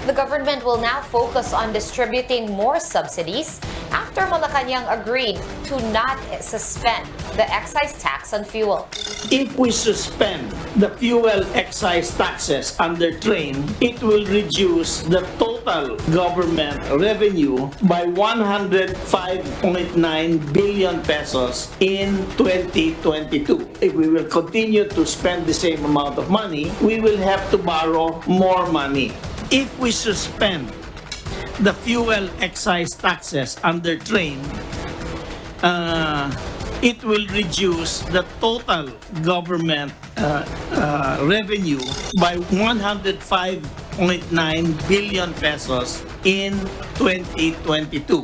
The government will now focus on distributing more subsidies after Malacanang agreed to not suspend the excise tax on fuel. If we suspend the fuel excise taxes under train, it will reduce the total government revenue by 105.9 billion pesos in 2022. If we will continue to spend the same amount of money, we will have to borrow more money. If we suspend the fuel excise taxes under train, it will reduce the total government revenue by 105.9 billion pesos in 2022.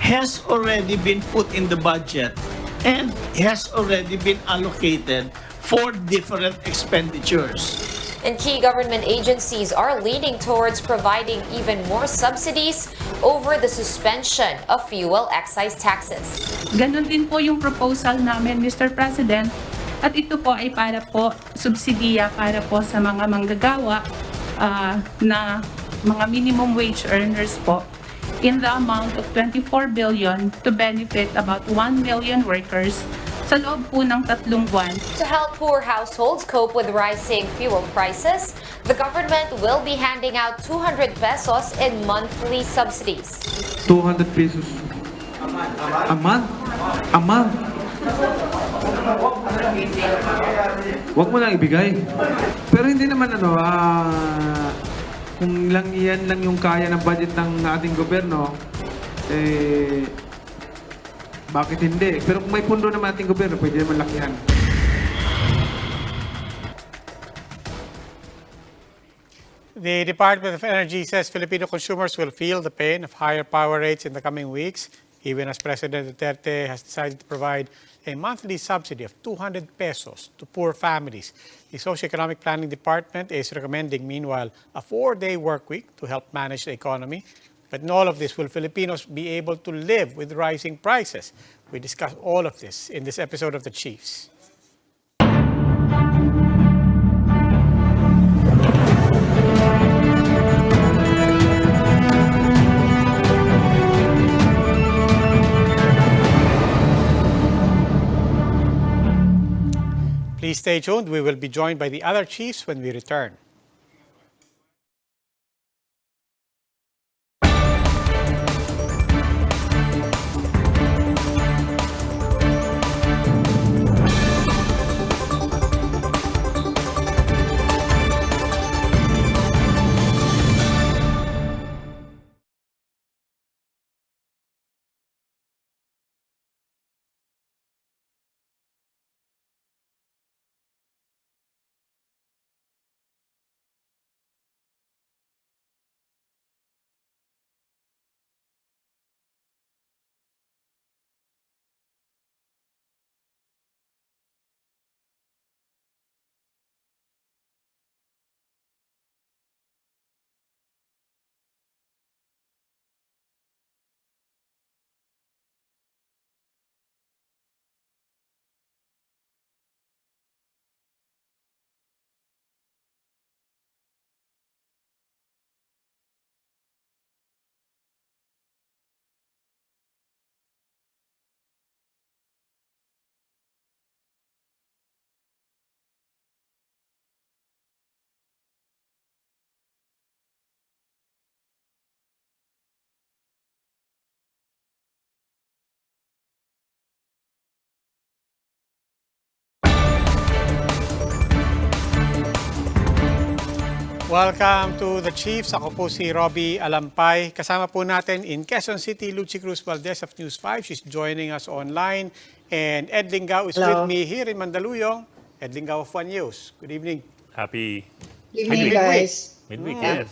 Has already been put in the budget and has already been allocated for different expenditures. And key government agencies are leaning towards providing even more subsidies over the suspension of fuel excise taxes. Ganon din po yung proposal namin, Mr. President. At ito po ay para po subsidiya para po sa mga manggagawa na mga minimum wage earners po in the amount of 24 billion to benefit about 1 million workers sa loob po ng 3 buwan. To help poor households cope with rising fuel prices, the government will be handing out 200 pesos in monthly subsidies. 200 pesos. A month? A month? Huwag mo lang ibigay. Pero hindi naman kung lang yan lang yung kaya ng budget ng ating gobyerno, bakit hindi? Pero kung may pundo naman ating gobyerno, pwede naman lakihan. The Department of Energy says Filipino consumers will feel the pain of higher power rates in the coming weeks, even as President Duterte has decided to provide a monthly subsidy of 200 pesos to poor families. The Socioeconomic Planning Department is recommending, meanwhile, a 4-day work week to help manage the economy. But in all of this, will Filipinos be able to live with rising prices? We discuss all of this in this episode of The Chiefs. Please stay tuned. We will be joined by the other chiefs when we return. Welcome to The Chiefs. Ako po si Robbie Alampay. Kasama po natin in Quezon City, Lucy Cruz Valdez of News 5. She's joining us online. And Ed Lingao is with me here in Mandaluyong. Ed Lingao of One News. Good evening. Happy Evening, guys. midweek, yes.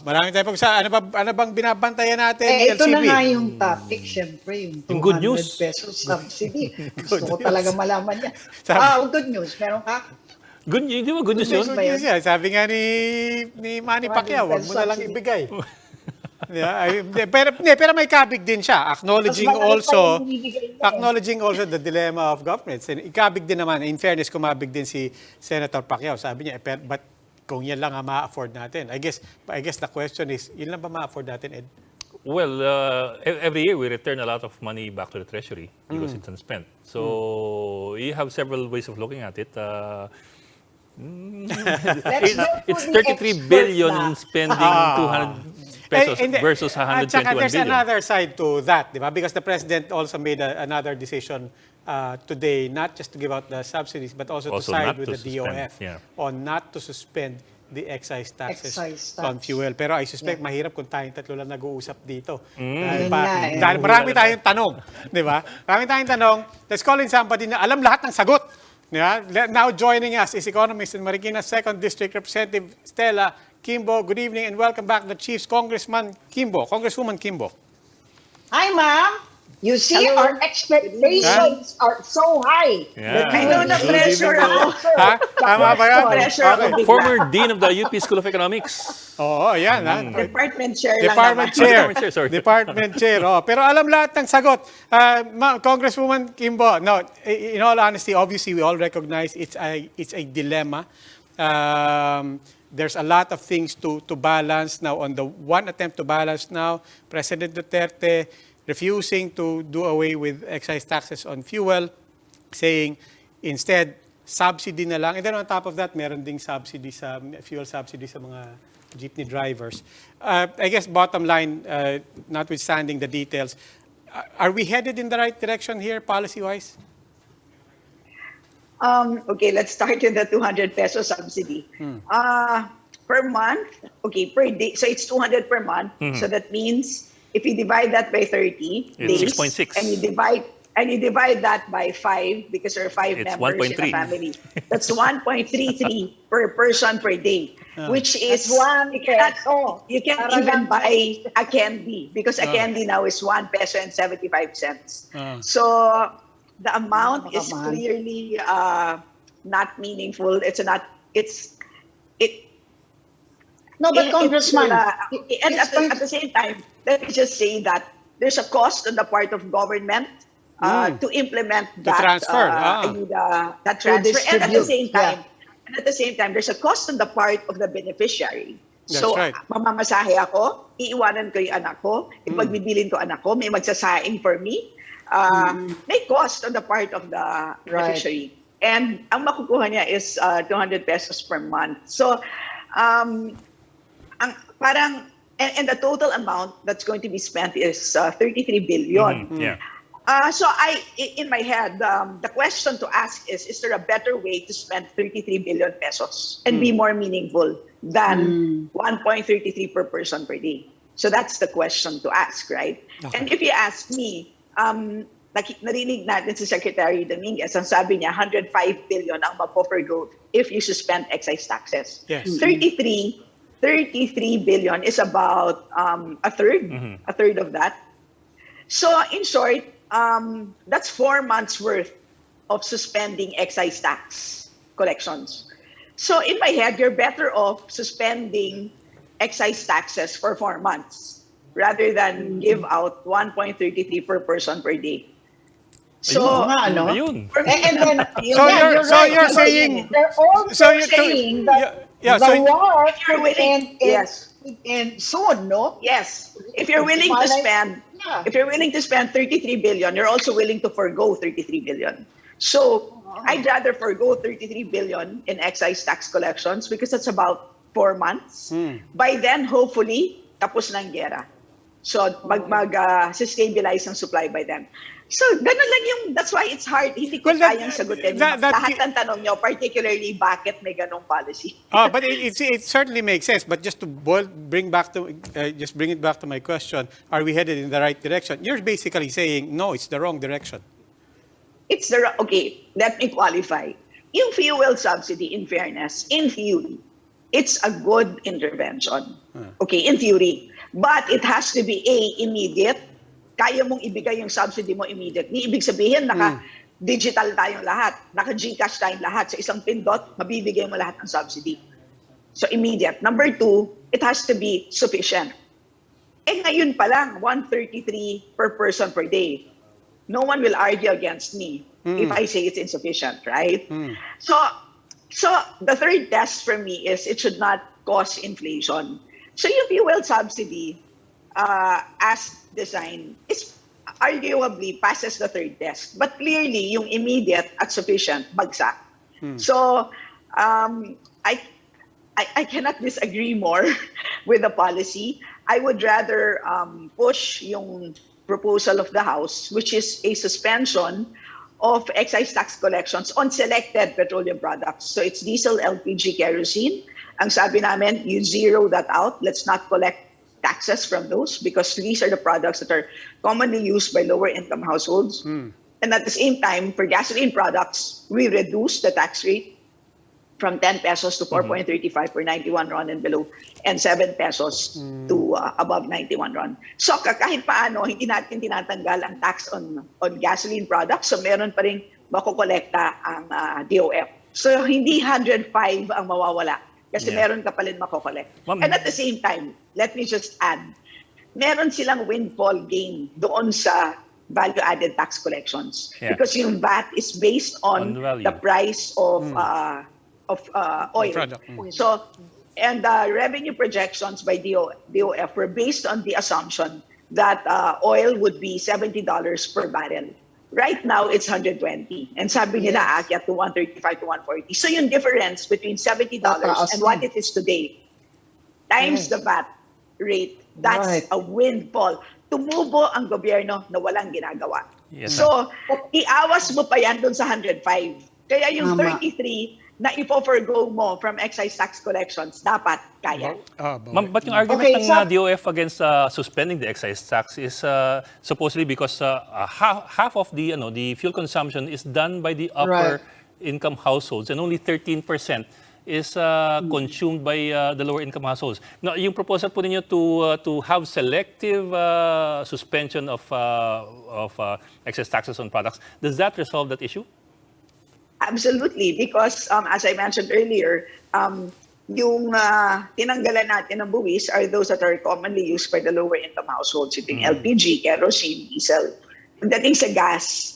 Marami tayo pag-usapan. Ano bang binabantayan natin? Ito LCB? na nga yung topic, syempre, yung 200 Yung good news. pesos subsidy. Gusto ko news. talaga malaman yan. Good news. Meron ka? Good news, di ba? Good news Good yun? news ba yun? Yes, sabi nga ni Manny Pacquiao, wag mo na lang subsidy. ibigay. Pero may kabig din siya, acknowledging Mas malaki pa also yung binibigay niya. acknowledging also the dilemma of governments. And ikabig din naman, in fairness, kumabig din si Senator Pacquiao. Sabi niya, but kung yan lang ang ma-afford natin. I guess the question is, yun lang ba ma-afford natin, Ed? Well, every year we return a lot of money back to the treasury because it's unspent. So you have several ways of looking at it. Let's go to It's the 33 expert billion na. spending 200 pesos versus At saka 121 there's billion. another side to that, di ba? Because the president also made another decision today, not just to give out the subsidies, but also to Also side not with to the suspend, DOF yeah. on not to suspend the excise taxes Excise on tax. fuel. Pero I suspect mahirap kung tayong tatlo lang nag-uusap dito. Dahil, Yun nga eh. dahil marami tayong tanong. Di ba? Marami tayong tanong. Let's call in somebody na alam lahat ng sagot. Di ba? Now joining us is economist and Marikina's 2nd District Representative Stella Kimbo. Good evening and welcome back to Chiefs, Congresswoman Kimbo. Hi, ma'am. You see, our expectations are so high. Yeah. I know the Good pressure evening po. also. Ha? Tama ba yan? Pressure Okay. ako bigla. Former Dean of the UP School of Economics. Oo, yan. Ha? Department chair lang Department naman. Chair. Department Chair, sorry. Department Chair. Oh, pero alam lahat ng sagot. Congresswoman Kimbo, no, in all honesty, obviously we all recognize it's a dilemma. There's a lot of things to balance now. On the one attempt to balance now, President Duterte refusing to do away with excise taxes on fuel, saying instead, subsidy na lang. And then on top of that, meron ding subsidy sa fuel subsidy sa mga jeepney drivers. I guess bottom line, notwithstanding the details, are we headed in the right direction here policy-wise? Okay, let's start with the 200 peso subsidy. Per month, okay, per day. So it's 200 per month. So that means if you divide that by 30 It's days, 6.6. and you divide that by 5 because there are 5 It's members in 1.3. a family. That's 1.33 per person per day, which is That's 1 peso. you can't Para even lang buy a candy because a candy now is 1 peso and 75 cents. So the amount is Napakamahal. clearly not meaningful. No, but Congressman, And at the same time, let me just say that there's a cost on the part of government to implement that transfer, that transfer. And at the same distribute, time, there's a cost on the part of the beneficiary. That's So, right. mamamasahe ako, iiwanan ko yung anak ko, ipagbibilin ko anak ko, may magsasaing for me. May cost on the part of the beneficiary. And ang makukuha niya is 200 pesos per month. So, and the total amount that's going to be spent is 33 billion. Yeah. So in my head, the question to ask is there a better way to spend 33 billion pesos and be more meaningful than 1.33 per person per day? So that's the question to ask, right? Okay. And if you ask me, narinig natin si Secretary Dominguez, ang sabi niya, 105 billion ang mapoforgo if you suspend excise taxes. Yes. 33 billion is about a third of that. So in short, that's 4 months worth of suspending excise tax collections. So in my head, you're better off suspending excise taxes for 4 months rather than give out 1.33 per person per day. So, Ayun. and then, So you're saying- they're also so you're saying that yeah, the so- war If you're could willing- yes. end soon, no? yes, if you're willing to spend, Yeah. if you're willing to spend 33 billion, you're also willing to forgo 33 billion. So I'd rather forgo 33 billion in excise tax collections because that's about 4 months. By then, hopefully, tapos na ang gera. So stabilize ang supply by then. So ganun lang that's why it's hard. Hindi ko Well, that- kayang sagutin that- lahat ng tanong nyo, particularly bakit may ganong policy. But it certainly makes sense. But just to bring it back to my question, are we headed in the right direction? You're basically saying, no, it's the wrong direction. Okay, let me qualify. Yung fuel subsidy, in fairness, in theory, it's a good intervention. Okay, in theory. But it has to be immediate. Kaya mong ibigay yung subsidy mo immediately. Ibig sabihin, naka-digital tayong lahat. Naka-GCash tayong lahat. Sa isang pindot, mabibigay mo lahat ng subsidy. So immediate. Number 2, it has to be sufficient. Ngayon pa lang, 133 per person per day. No one will argue against me if I say it's insufficient, right? So So the third test for me is it should not cause inflation. So yung fuel subsidy, as designed, is arguably passes the third test. But clearly, yung immediate at sufficient, bagsak. So I cannot disagree more with the policy. I would rather push yung proposal of the House, which is a suspension of excise tax collections on selected petroleum products. So it's diesel, LPG, kerosene. Ang sabi namin, you zero that out. Let's not collect taxes from those because these are the products that are commonly used by lower income households. And at the same time, for gasoline products, we reduce the tax rate from 10 pesos to 4.35 for 91 RON and below, and 7 pesos to above 91 RON. So kahit paano, hindi natin tinatanggal ang tax on gasoline products, so meron pa rin makokolekta ang DOF. So hindi 105 ang mawawala kasi meron ka pa rin makokolekt. And at the same time, let me just add, meron silang windfall gain doon sa value-added tax collections because yung VAT is based on the price of oil. So, and revenue projections by DOF were based on the assumption that oil would be $70 per barrel. Right now, it's 120. And sabi nila, aakyat to 135 to 140. So yung difference between $70 and what it is today, times the VAT rate, that's a windfall. Tumubo ang gobyerno na walang ginagawa. So, iawas mo pa yan dun sa 105. Kaya yung 33 na ipo-forgo mo from excise tax collections, dapat kaya. But yung argument ng DOF against suspending the excise tax is supposedly because half of the fuel consumption is done by the upper income households and only 13% is consumed by the lower income households. Now, yung proposal po ninyo to have selective suspension of excess taxes on products, does that resolve that issue? Absolutely, because as I mentioned earlier, yung tinanggalan natin ng buwis are those that are commonly used by the lower income households, yung LPG, kerosene, diesel. Pagdating sa gas,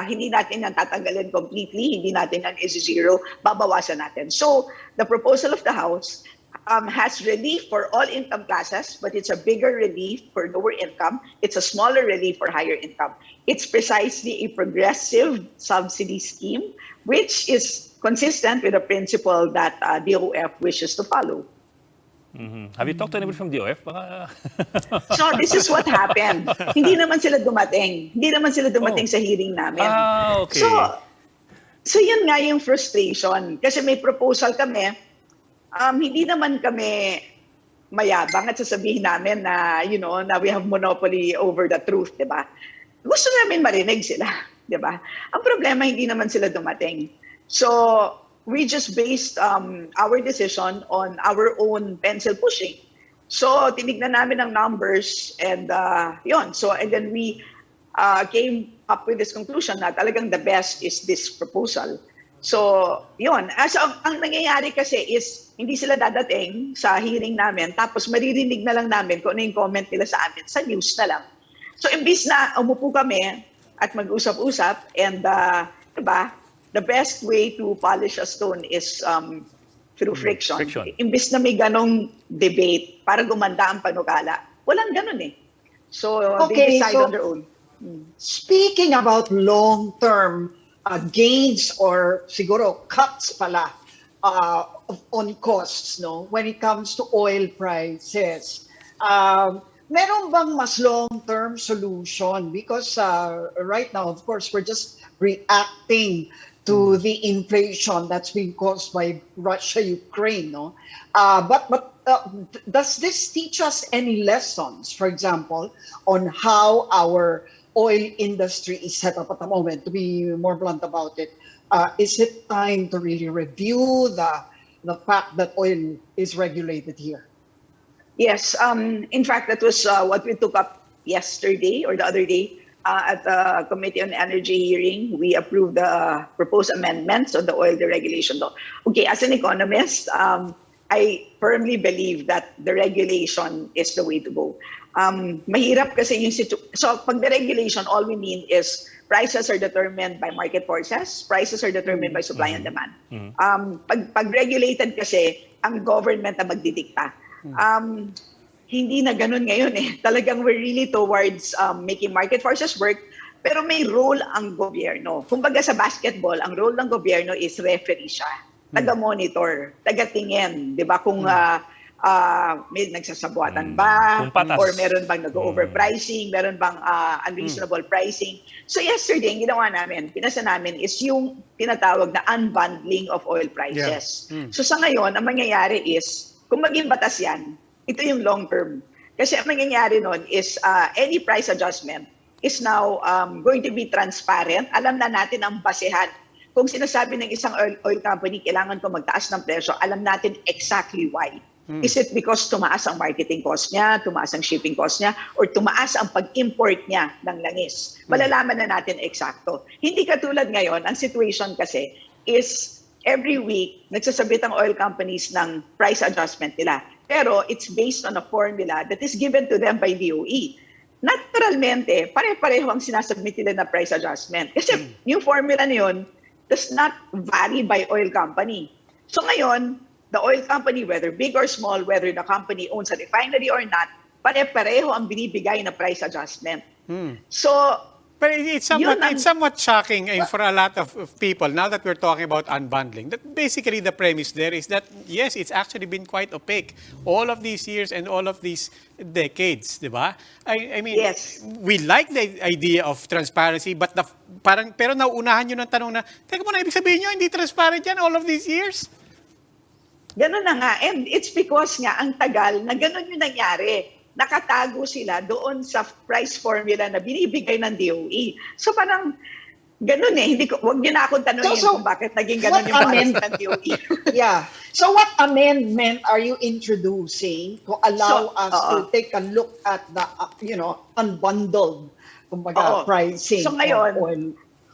hindi natin yan tatanggalin completely, hindi natin yan is-zero, babawasan natin. So, the proposal of the House has relief for all income classes, but it's a bigger relief for lower income. It's a smaller relief for higher income. It's precisely a progressive subsidy scheme, which is consistent with the principle that DOF wishes to follow. Have you talked to anybody from DOF? So this is what happened. Hindi naman sila dumating. Hindi naman sila dumating sa hearing namin. Okay. So yun nga yung frustration. Kasi may proposal kami, hindi naman kami mayabang at sasabihin namin na, na we have monopoly over the truth, di ba? Gusto namin marinig sila, di ba? Ang problema, hindi naman sila dumating. So, we just based our decision on our own pencil pushing. So, tinignan namin ang numbers and yun. So, and then we came up with this conclusion na talagang the best is this proposal. So, yun. So, ang nangyayari kasi is hindi sila dadating sa hearing namin tapos maririnig na lang namin kung ano yung comment nila sa amin sa news na lang. So, imbis na umupo kami at mag-usap-usap and, diba, the best way to polish a stone is through friction. Imbis na may ganong debate para gumanda ang panukala, walang ganon eh. So, they decide on their own. Speaking about long-term gains or siguro cuts pala on costs, no, when it comes to oil prices, meron bang mas long-term solution? Because right now, of course, we're just reacting to the inflation that's being caused by Russia-Ukraine, no? But does this teach us any lessons, for example, on how our oil industry is set up at the moment? To be more blunt about it, is it time to really review the fact that oil is regulated here? Yes, in fact, that was what we took up yesterday or the other day at the Committee on Energy hearing. We approved the proposed amendments on the oil deregulation law. Okay, as an economist, I firmly believe that the regulation is the way to go. Mahirap kasi yung so pag deregulation, all we mean is prices are determined by market forces, prices are determined by supply and demand. Pag regulated kasi, ang government na magdidikta. Hindi na ganun ngayon eh. Talagang we're really towards making market forces work, pero may role ang gobyerno. Kumbaga sa basketball, ang role ng gobyerno is referee siya. Taga-monitor, taga-tingin. Di ba? Kung may nagsasabuatan ba? Or meron bang nag-overpricing? Meron bang unreasonable pricing? So yesterday, ang ginawa namin, pinasa namin is yung tinatawag na unbundling of oil prices. So sa ngayon, ang mangyayari is, kung maging batas yan, ito yung long term. Kasi ang mangyayari nun is any price adjustment is now going to be transparent. Alam na natin ang basehan. Kung sinasabi ng isang oil company, kailangan ko magtaas ng presyo, alam natin exactly why. Is it because tumaas ang marketing cost niya, tumaas ang shipping cost niya, or tumaas ang pag-import niya ng langis? Malalaman na natin eksakto. Hindi katulad ngayon, ang situation kasi is every week, nagsasabit ang oil companies ng price adjustment nila. Pero it's based on a formula that is given to them by DOE. Naturalmente, pare-pareho ang sinasubmit nila na price adjustment. Kasi yung formula na yun does not vary by oil company. So ngayon, the oil company, whether big or small, whether the company owns a refinery or not, pare-pareho ang binibigay na price adjustment. So, But it's somewhat shocking for a lot of people now that we're talking about unbundling. That basically the premise there is that yes, it's actually been quite opaque all of these years and all of these decades, di ba? I mean, yes. We like the idea of transparency, but pero nauunahan nyo ng tanong na, teka muna, ibig sabihin nyo, hindi transparent yan all of these years? Ganun na nga. And it's because nga, ang tagal na ganun yung nangyari. Nakatago sila doon sa price formula na binibigay ng DOE. So parang ganun eh. Huwag niyo na akong tanongin kung bakit naging ganun yung policy ng DOE. Yeah. So what amendment are you introducing to allow us to take a look at the, unbundled pricing so ngayon, of oil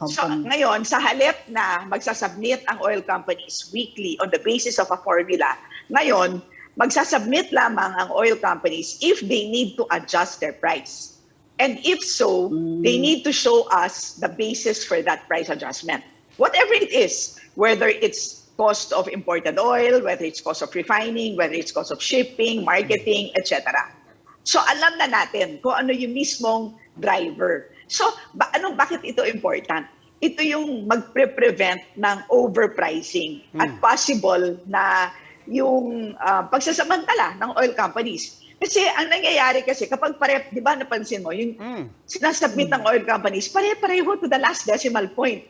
companies? So ngayon, sa halip na magsasubmit ang oil companies weekly on the basis of a formula, ngayon, magsasubmit lamang ang oil companies if they need to adjust their price. And if so, they need to show us the basis for that price adjustment. Whatever it is, whether it's cost of imported oil, whether it's cost of refining, whether it's cost of shipping, marketing, etc. So alam na natin kung ano yung mismong driver. So bakit ito important? Ito yung magpre-prevent ng overpricing at possible na yung pagsasamantala ng oil companies. Kasi ang nangyayari kasi kapag di ba napansin mo, yung sinasubmit ng oil companies, pare-pareho to the last decimal point.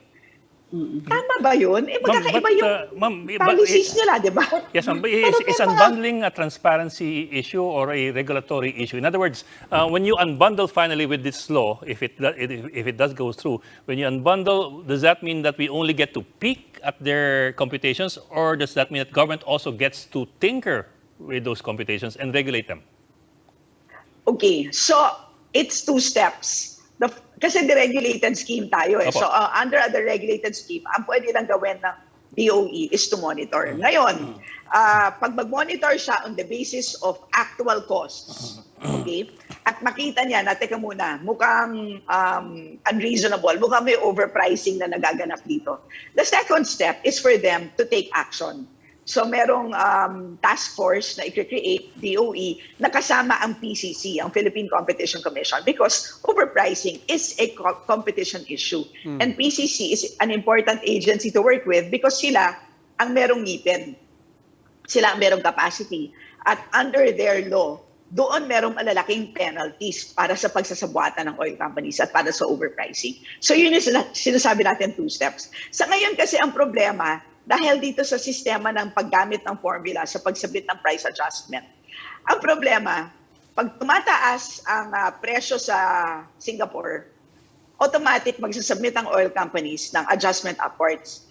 Tama ba yun? Magkakaiba yung policies nila, di ba? Yes, ma'am. Is unbundling a transparency issue or a regulatory issue? In other words, when you unbundle finally with this law, if it does go through, when you unbundle, does that mean that we only get to peek at their computations, or does that mean that government also gets to tinker with those computations and regulate them? Okay, so it's two steps. Kasi deregulated scheme tayo eh. Opo. So under the regulated scheme, ang pwede lang gawin ng DOE is to monitor. Ngayon, pag mag-monitor siya on the basis of actual costs, okay? At makita niya na, teka muna, mukhang unreasonable, mukhang may overpricing na nagaganap dito. The second step is for them to take action. So merong task force na i-create, DOE, na kasama ang PCC, ang Philippine Competition Commission, because overpricing is a competition issue. And PCC is an important agency to work with because sila ang merong ngipin. Sila ang merong capacity. At under their law, doon merong malalaking penalties para sa pagsasabuatan ng oil companies at para sa overpricing. So yun yung sinasabi natin, two steps. Sa ngayon kasi ang problema, dahil dito sa sistema ng paggamit ng formula sa pagsabit ng price adjustment. Ang problema, pag tumataas ang presyo sa Singapore, automatic magsasubmit ang oil companies ng adjustment upwards.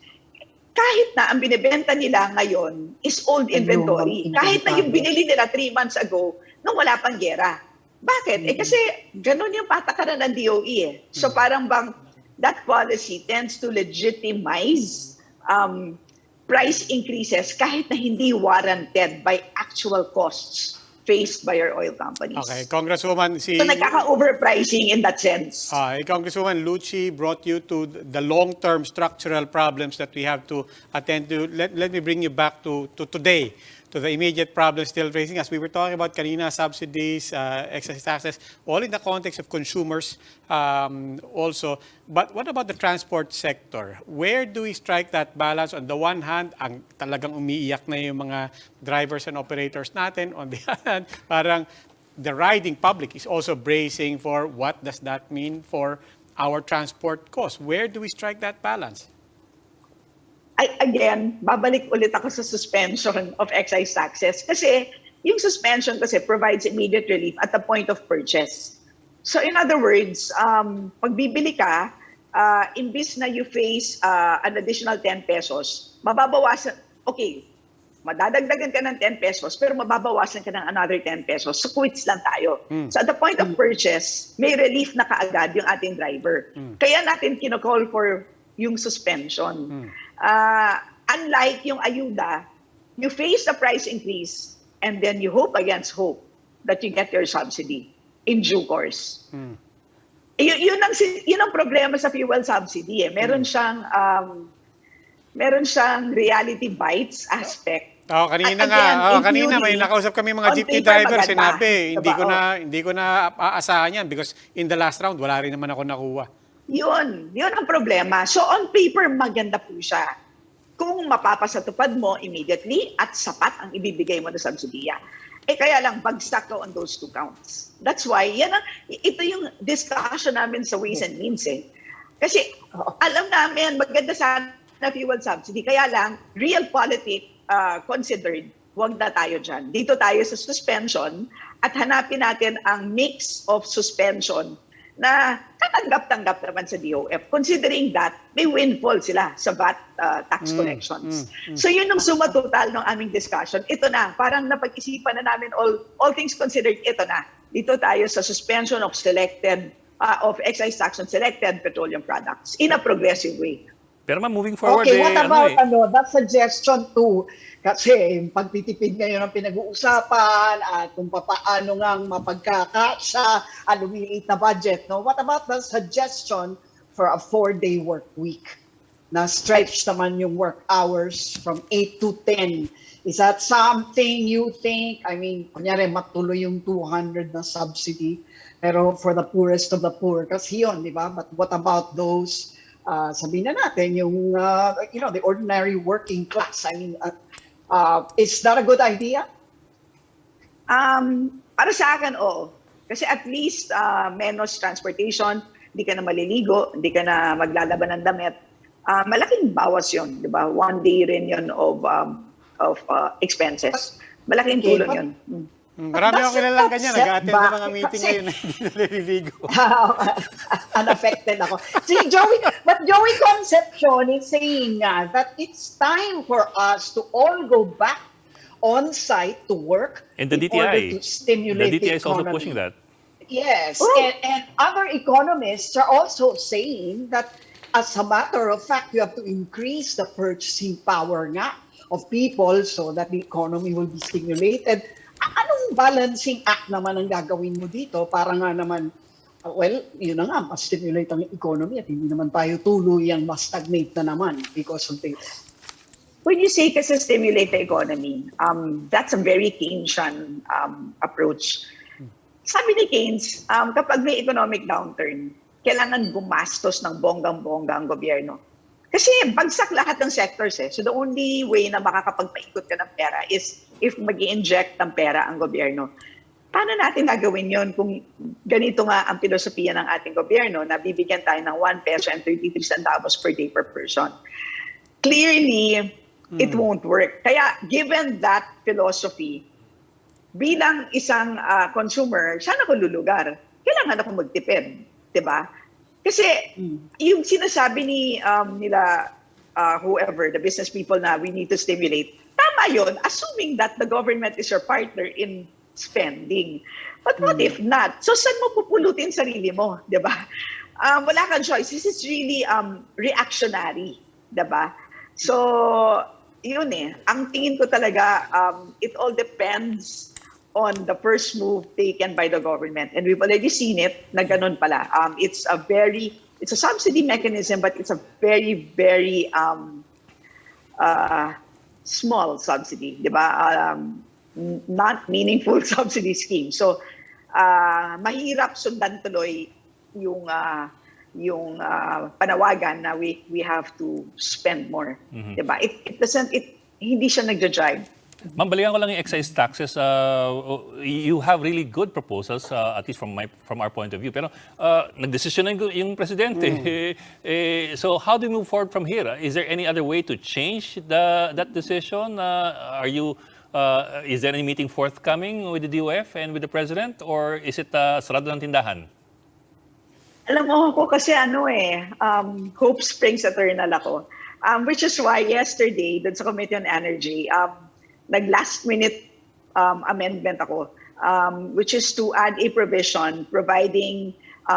Kahit na ang binibenta nila ngayon is old inventory. Kahit na yung binili nila 3 months ago nung wala pang gera. Bakit? Kasi ganun yung patakaran ng DOE eh. So parang bang that policy tends to legitimize price increases kahit na hindi warranted by actual costs. faced by our oil companies. Okay, Congresswoman, So nagkaka-overpricing in that sense. Congresswoman Lucci brought you to the long-term structural problems that we have to attend to. Let me bring you back to today, to the immediate problems still facing us. We were talking about kanina, subsidies, excise taxes, all in the context of consumers also. But what about the transport sector? Where do we strike that balance? On the one hand, ang talagang umiiyak na yung mga drivers and operators natin. On the other hand, parang the riding public is also bracing for what does that mean for our transport costs. Where do we strike that balance? Again, babalik ulit ako sa suspension of excise taxes. Kasi yung suspension kasi provides immediate relief at the point of purchase. So in other words, pag bibili ka, imbis na you face an additional 10 pesos, mababawasan, okay, madadagdagan ka ng 10 pesos, pero mababawasan ka ng another 10 pesos. So quits lang tayo. So at the point of purchase, may relief na kaagad yung ating driver. Kaya natin kinocall for yung suspension. Unlike yung ayuda, you face the price increase and then you hope against hope that you get your subsidy in due course. Yun ang problema sa fuel subsidy. Meron siyang reality bites aspect. Kanina may nakausap kami mga jeepney drivers, sinabi, hindi ko na aasahan yan because in the last round, wala rin naman ako nakuha. Yun ang problema. So on paper, maganda po siya. Kung mapapasatupad mo immediately at sapat ang ibibigay mo na subsidiya. Kaya lang, bagsak ka on those two counts. That's why, ito yung discussion namin sa Ways and Means Kasi alam namin, maganda sana fuel subsidy. Kaya lang, realpolitik considered, huwag na tayo dyan. Dito tayo sa suspension at hanapin natin ang mix of suspension na katanggap-tanggap naman sa DOF, considering that may windfall sila sa VAT tax collections. So yun ang suma total ng aming discussion. Ito na, parang napag-isipan na namin all things considered, ito na. Dito tayo sa suspension of excise tax on selected petroleum products in a progressive way. Pero moving forward, okay, what about that suggestion too? Kasi pagtitipid ngayon ang pinag-uusapan at kung paano ngang mapagkakasya ang lumiliit na budget. No? What about the suggestion for a 4-day work week? Na stretch naman yung work hours from 8 to 10. Is that something you think? I mean, kunyari matuloy yung 200 na subsidy, pero for the poorest of the poor. Kasi yun, di ba? But what about those, sabihin na natin, yung, the ordinary working class? I mean, is that a good idea? Para sa akin, oo. Kasi at least menos transportation, hindi ka na maliligo, hindi ka na maglalaban ng damit. Malaking bawas yun, di ba? 1 day rin yun of expenses. Malaking tulong yun. Marami akong kilalang ganyan. Nag-attend ng mga meeting ngayon na hindi naliligo. Unaffected ako. But Joey Concepcion is saying that it's time for us to all go back on site to work and the in order to stimulate the DTI is also economy. pushing that. Yes, and other economists are also saying that as a matter of fact, you have to increase the purchasing power nga of people so that the economy will be stimulated. Anong balancing act naman ang gagawin mo dito para nga naman, yun na nga, mas stimulate ang economy at hindi naman tayo tuluyang mas stagnate na naman because of this. When you say kasi stimulate the economy, that's a very Keynesian approach. Sabi ni Keynes, kapag may economic downturn, kailangan gumastos ng bonggang-bongga ang gobyerno. Kasi bagsak lahat ng sectors So the only way na makakapagpaikot ka ng pera is if mag-i-inject ng pera ang gobyerno. Paano natin gagawin yon kung ganito nga ang filosofiya ng ating gobyerno na bibigyan tayo ng 1 peso and 33 centavos per day per person? Clearly, it won't work. Kaya given that philosophy, bilang isang consumer, saan ako lulugar? Kailangan ako magtipid, 'di ba? Kasi yung sinasabi nila whoever, the business people na we need to stimulate, tama yun, assuming that the government is your partner in spending. But what if not? So saan mo pupulutin sarili mo, 'di ba? Wala kang choice. This is really reactionary, 'di ba? So, yun ang tingin ko talaga, it all depends on the first move taken by the government. And we've already seen it na ganun pala. It's a subsidy mechanism, but it's a very, very small subsidy, di ba? Not meaningful subsidy scheme. So, mahirap sundan tuloy yung panawagan na we have to spend more, di ba? Hindi siya nagja-drive. Ma'am, balikan ko lang yung excise taxes. You have really good proposals, at least from our point of view. Pero nagdesisyon na yung presidente. So how do you move forward from here? Is there any other way to change that decision? Is there any meeting forthcoming with the DOF and with the president? Or is it sarado ng tindahan? Alam mo ako kasi hope springs eternal ako. Which is why yesterday, dun sa Committee on Energy, nag-last minute amendment ako, which is to add a provision providing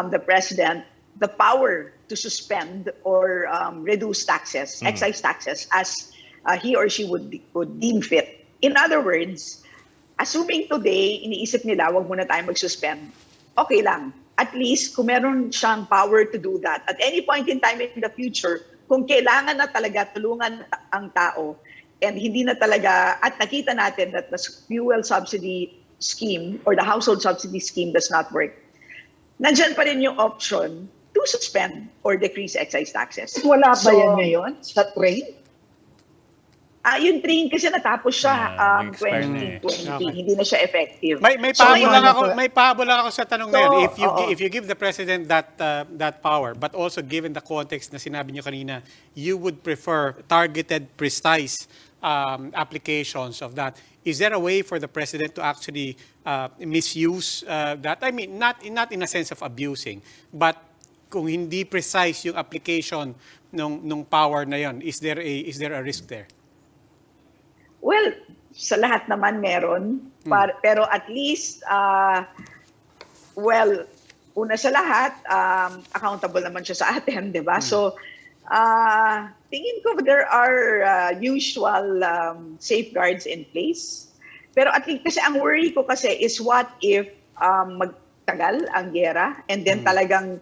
the President the power to suspend or reduce taxes, excise taxes, as he or she would deem fit. In other words, assuming today, iniisip nila, wag muna tayo mag-suspend, okay lang. At least, kung meron siyang power to do that, at any point in time in the future, kung kailangan na talaga tulungan ang tao, and hindi na talaga, at nakita natin that the fuel subsidy scheme or the household subsidy scheme does not work, nandyan pa rin yung option to suspend or decrease excise taxes. Wala ba yan ngayon sa train? Yung train kasi natapos siya 2020, hindi na siya effective. May pahabol lang ako sa tanong na yun. If you give the president that power, but also given the context na sinabi niyo kanina, you would prefer targeted, precise applications of that. Is there a way for the president to actually misuse that? I mean, not in a sense of abusing, but kung hindi precise yung application nung power na yun, is there a risk there? Well, sa lahat naman meron, pero at least, una sa lahat, accountable naman siya sa atin, di ba? So, tingin ko there are usual safeguards in place. Pero at least, kasi ang worry ko kasi is what if magtagal ang giyera and then talagang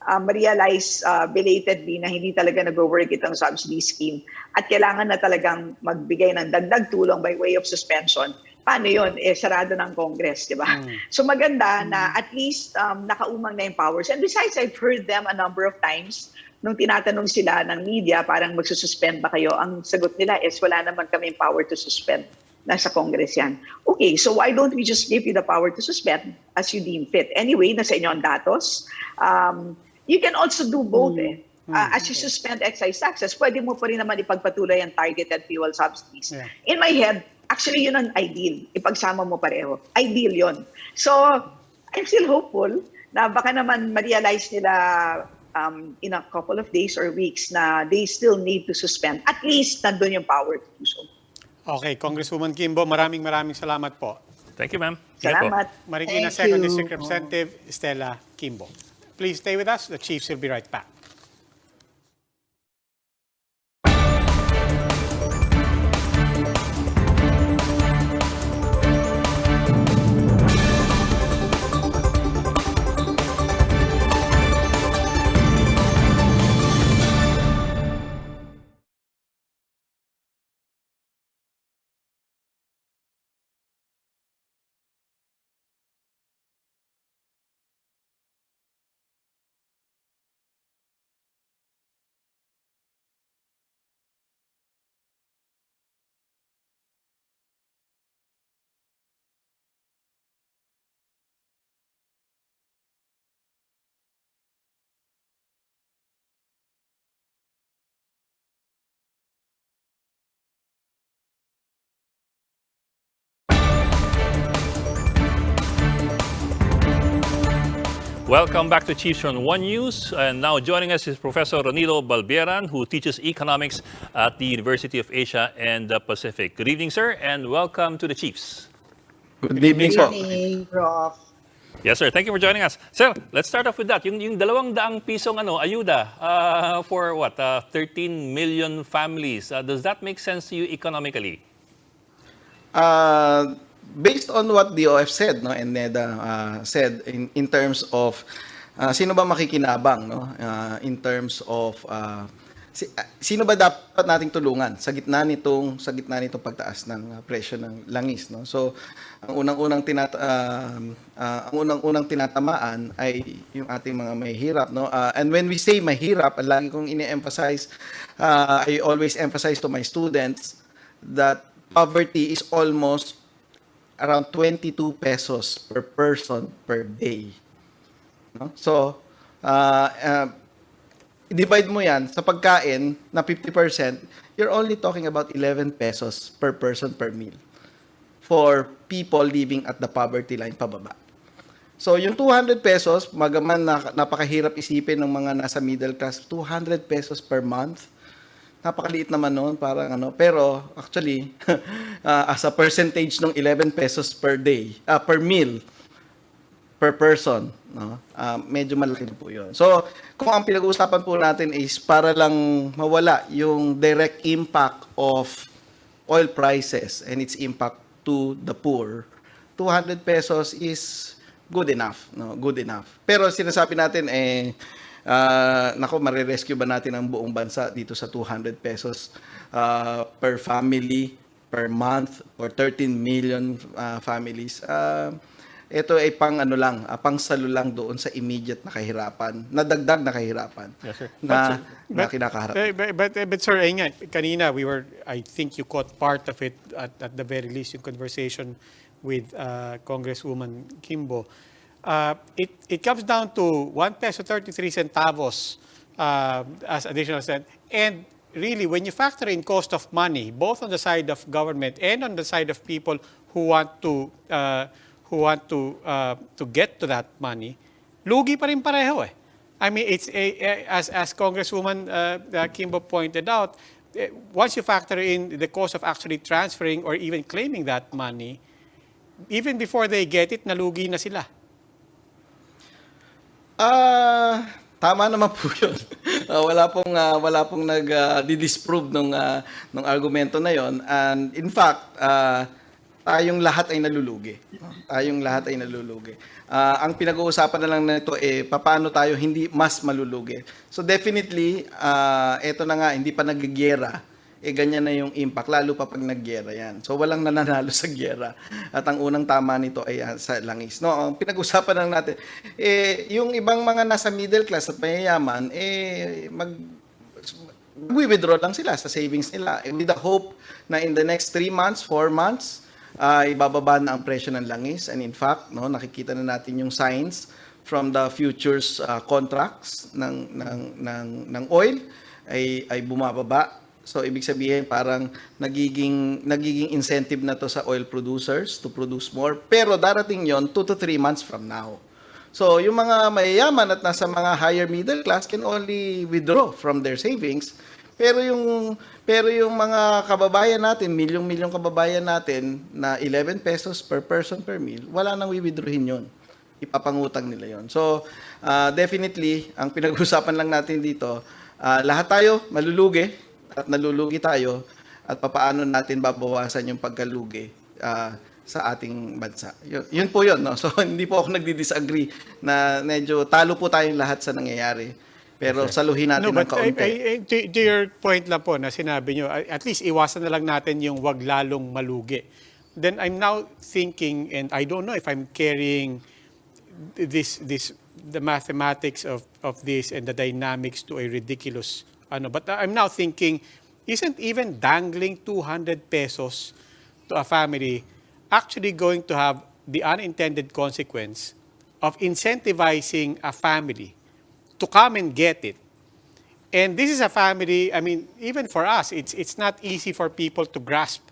ma-realize belatedly na hindi talaga nag-work itong subsidy scheme at kailangan na talagang magbigay ng dagdag tulong by way of suspension. Paano yun? Sarado ng Congress, di ba? So maganda na at least nakaumang na yung powers. And besides, I've heard them a number of times nung tinatanong sila ng media, parang magsususpend ba kayo? Ang sagot nila is wala naman kami power to suspend. Nasa Congress yan. Okay, so why don't we just give you the power to suspend as you deem fit? Anyway, nasa inyo ang datos. You can also do both as you suspend excise taxes, pwede mo pa rin naman ipagpatuloy ang targeted fuel subsidies. Yeah. In my head, actually yun ang ideal. Ipagsama mo pareho. Ideal yun. So, I'm still hopeful na baka naman ma-realize nila in a couple of days or weeks na they still need to suspend. At least nandun yung power to do so. Okay, Congresswoman Kimbo, maraming salamat po. Thank you, ma'am. Salamat. Marikina 2nd District Representative Stella Kimbo. Please stay with us. The Chiefs will be right back. Welcome back to Chiefs on One News. And now joining us is Professor Ronilo Balbieran, who teaches economics at the University of Asia and the Pacific. Good evening, sir, and welcome to the Chiefs. Good evening po. Good evening, Prof. Yes, sir. Thank you for joining us. Sir, let's start off with that. Yung 200 pisong ayuda for what? 13 million families. Does that make sense to you economically? based on what DOF said, no, and NEDA said in terms of sino ba makikinabang, no, in terms of sino ba dapat nating tulungan sa gitna nitong pagtaas ng presyo ng langis, no? So ang unang-unang tinatamaan ay yung ating mga mahihirap, no? And when we say mahirap, lagi kong ini-emphasize, I always emphasize to my students that poverty is almost around 22 pesos per person per day. No? So, divide mo yan sa pagkain na 50%, you're only talking about 11 pesos per person per meal for people living at the poverty line pababa. So, yung 200 pesos, magaman napakahirap isipin ng mga nasa middle class, 200 pesos per month, napakaliit naman noon, parang pero actually, as a percentage ng 11 pesos per day, per meal, per person, no? Medyo malaki po yun. So, kung ang pinag-uusapan po natin is para lang mawala yung direct impact of oil prices and its impact to the poor, 200 pesos is good enough, no? Good enough. Pero sinasabi natin marirescue ba natin ang buong bansa dito sa 200 pesos per family per month for 13 million families? Ito ay pang salo lang doon sa immediate na kahirapan, nadagdag na kahirapan. Yes, sir. Na kinakaharap. But sir, kanina I think you caught part of it at the very least yung conversation with Congresswoman Kimbo. It comes down to 1 peso 33 centavos as additional cent. And really, when you factor in cost of money, both on the side of government and on the side of people who want to get to that money, lugi pa rin pareho eh. I mean, it's as Congresswoman Kimbo pointed out, once you factor in the cost of actually transferring or even claiming that money, even before they get it, nalugi na sila. Tama naman po yun. Wala pong nag-disprove nung argumento na yon. And in fact, tayong lahat ay nalulugi. Ang pinag-uusapan na lang nito paano tayo hindi mas malulugi. So definitely, eto na nga, hindi pa naggigera. Ganyan na yung impact, lalo pa pag naggera yan. So walang nananalo sa gera. At ang unang tama nito ay sa langis. No, ang pinag-usapan lang natin, yung ibang mga nasa middle class at mayayaman, mag-withdraw lang sila sa savings nila. With the hope na in the next 3 months, 4 months, ibababa na ang presyo ng langis. And in fact, no, nakikita na natin yung signs from the futures contracts ng oil ay bumababa. So ibig sabihin parang nagiging incentive na to sa oil producers to produce more, pero darating yon 2 to 3 months from now. So yung mga mayayaman at nasa mga higher middle class can only withdraw from their savings. Pero yung mga kababayan natin, milyong kababayan natin na 11 pesos per person per meal, wala nang withdrawin yon. Ipapangutang nila yon. So definitely ang pinag-usapan lang natin dito, lahat tayo malulugi at nalulugi tayo at papaano natin babawasan yung pagkalugi sa ating bansa. Yun po yun, no? So hindi po ako nagdi-disagree na medyo talo po tayong lahat sa nangyayari. Pero saluhin natin ng kaunti. To your point lang po na sinabi nyo, at least iwasan na lang natin yung wag lalong malugi. Then I'm now thinking, and I don't know if I'm carrying the mathematics of this and the dynamics to a ridiculous but I'm now thinking, isn't even dangling 200 pesos to a family actually going to have the unintended consequence of incentivizing a family to come and get it? And this is a family, I mean, even for us, it's not easy for people to grasp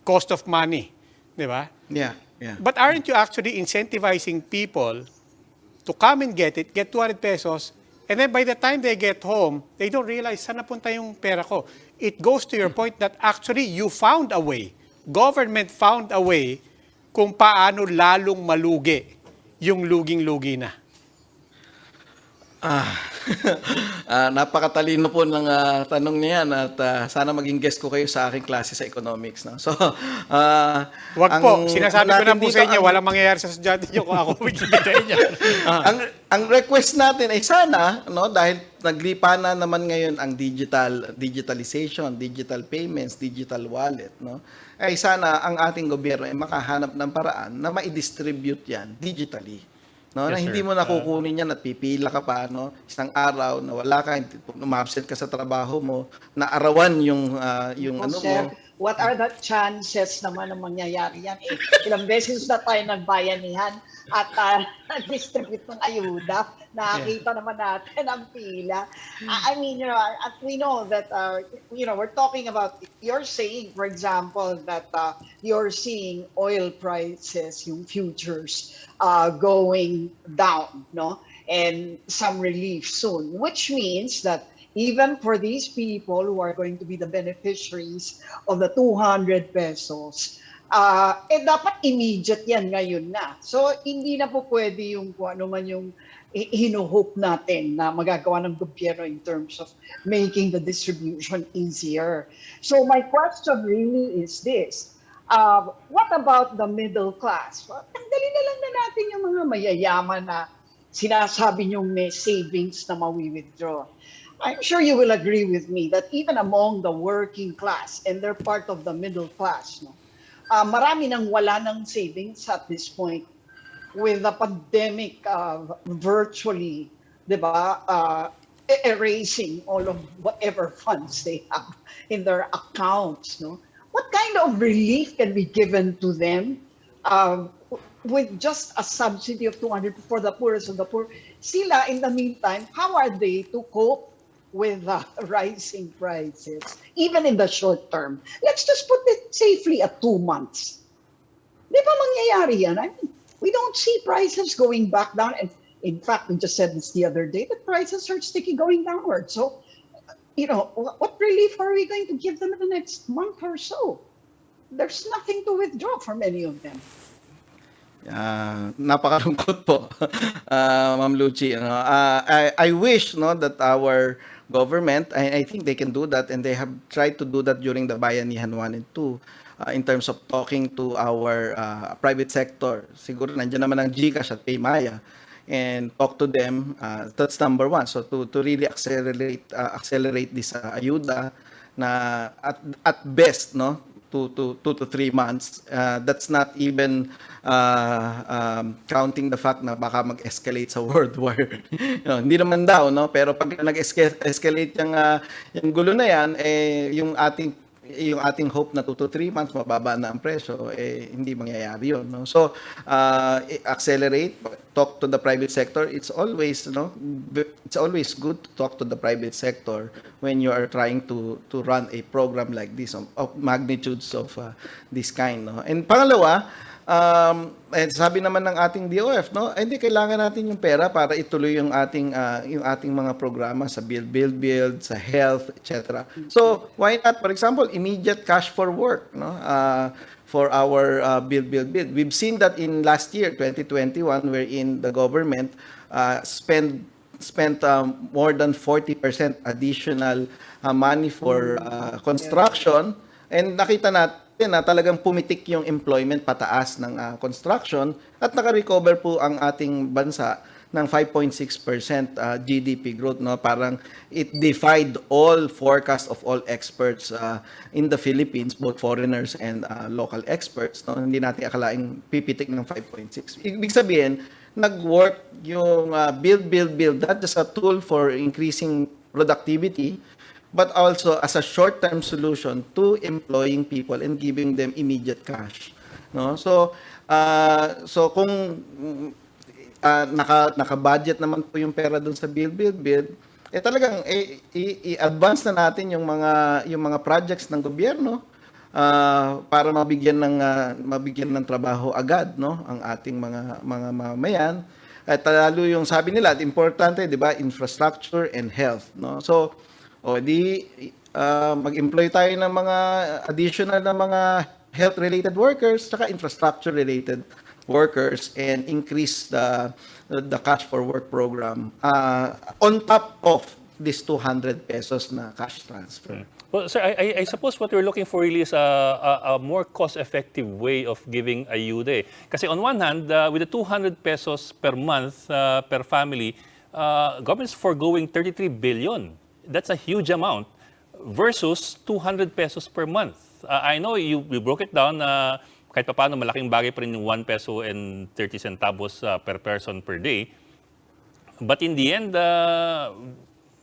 cost of money, di ba? Yeah. But aren't you actually incentivizing people to come and get it, get 200 pesos, and then by the time they get home, they don't realize, saan napunta yung pera ko? It goes to your point that actually you found a way. Government found a way kung paano lalong malugi yung luging-lugi na. Napakatalino po ng tanong niya yan at sana maging guest ko kayo sa aking klase sa economics. No? So, Wag po, sinasabi ko na po sa inyo, ang- walang mangyayari sa estudyante nyo kung ako magbibigay niya. ang request natin ay sana, no, dahil naglipa na naman ngayon ang digitalization, digital payments, digital wallet, no, ay sana ang ating gobyerno ay makahanap ng paraan na ma-distribute yan digitally. No, na Yes, hindi sir. mo nakukunin yan at pipila ka pa, no, isang araw na wala ka, umabsent ka sa trabaho mo, na arawan yung ano Sir, mo. what are the chances naman na mangyayari yan? Ilang beses na tayo nagbayanihan at nag-distribute ng ayuda. Nakakita naman natin ang pila. I mean, we know that, we're talking about, you're saying, for example, that you're seeing oil prices, yung futures, going down, no? And some relief soon, which means that even for these people who are going to be the beneficiaries of the 200 pesos, dapat immediate yan ngayon na. So, hindi na po pwede yung kung ano man yung hinuhope natin na magagawa ng gobyerno in terms of making the distribution easier. So, my question really is this. What about the middle class? Well, tanggalin na lang na natin yung mga mayayaman na sinasabi niyong may savings na mawi-withdraw. I'm sure you will agree with me that even among the working class, and they're part of the middle class, no, marami nang wala ng savings at this point with the pandemic virtually, di ba, erasing all of whatever funds they have in their accounts. No? What kind of relief can be given to them with just a subsidy of 200 for the poorest of the poor? Sila, in the meantime, how are they to cope with rising prices, even in the short term? Let's just put it safely at 2 months. Di ba mangyayari yan? I mean, we don't see prices going back down. And in fact, we just said this the other day, that prices are sticky going downward. So, what relief are we going to give them in the next month or so? There's nothing to withdraw for many of them. Napakalungkot po, Ma'am Lucy. I wish, no, that our government, I think they can do that, and they have tried to do that during the Bayanihan 1 and 2, in terms of talking to our private sector. Siguro nandiyan naman ang GCash at Paymaya, and talk to them. That's number one. So to really accelerate this ayuda na at best, no, 2 to 3 months. That's not even counting the fact na baka mag-escalate sa world war. Hindi naman daw, no? Pero pag nag-escalate yung gulo na yan, yung ating hope na 2 to 3 months mababa na ang presyo, hindi mangyayari yun, no? So, accelerate, talk to the private sector. It's always, it's always good to talk to the private sector when you are trying to run a program like this of magnitudes of this kind, no? And pangalawa, sabi naman ng ating DOF, no, hindi kailangan natin yung pera para ituloy yung ating mga programa sa build, sa health, etc. So, why not, for example, immediate cash for work, no? For our build. We've seen that in last year, 2021, wherein the government spent more than 40% additional money for construction, and nakita natin na talagang pumitik yung employment pataas ng construction, at naka-recover po ang ating bansa ng 5.6% GDP growth, no? Parang it defied all forecasts of all experts in the Philippines, both foreigners and local experts, no? Hindi natin akalaing pipitik ng 5.6. Ibig sabihin, nag-work yung build, not just a tool for increasing productivity, but also as a short-term solution to employing people and giving them immediate cash, no? So kung naka-budget naman po yung pera doon sa build, talagang i-advance na natin yung mga projects ng gobyerno para mabigyan ng trabaho agad, no, ang ating mga mamamayan. At lalo yung sabi nila, importante, 'di ba, infrastructure and health, no? So mag-employ tayo ng mga additional na mga health-related workers saka infrastructure-related workers and increase the cash for work program on top of this 200 pesos na cash transfer. Well, sir, I suppose what we're looking for really is a more cost-effective way of giving ayuda. Kasi on one hand, with the 200 pesos per month per family, government's foregoing 33 billion. That's a huge amount versus 200 pesos per month. I know you broke it down, kahit pa paano malaking bagay pa rin yung 1 peso and 30 centavos per person per day. But in the end,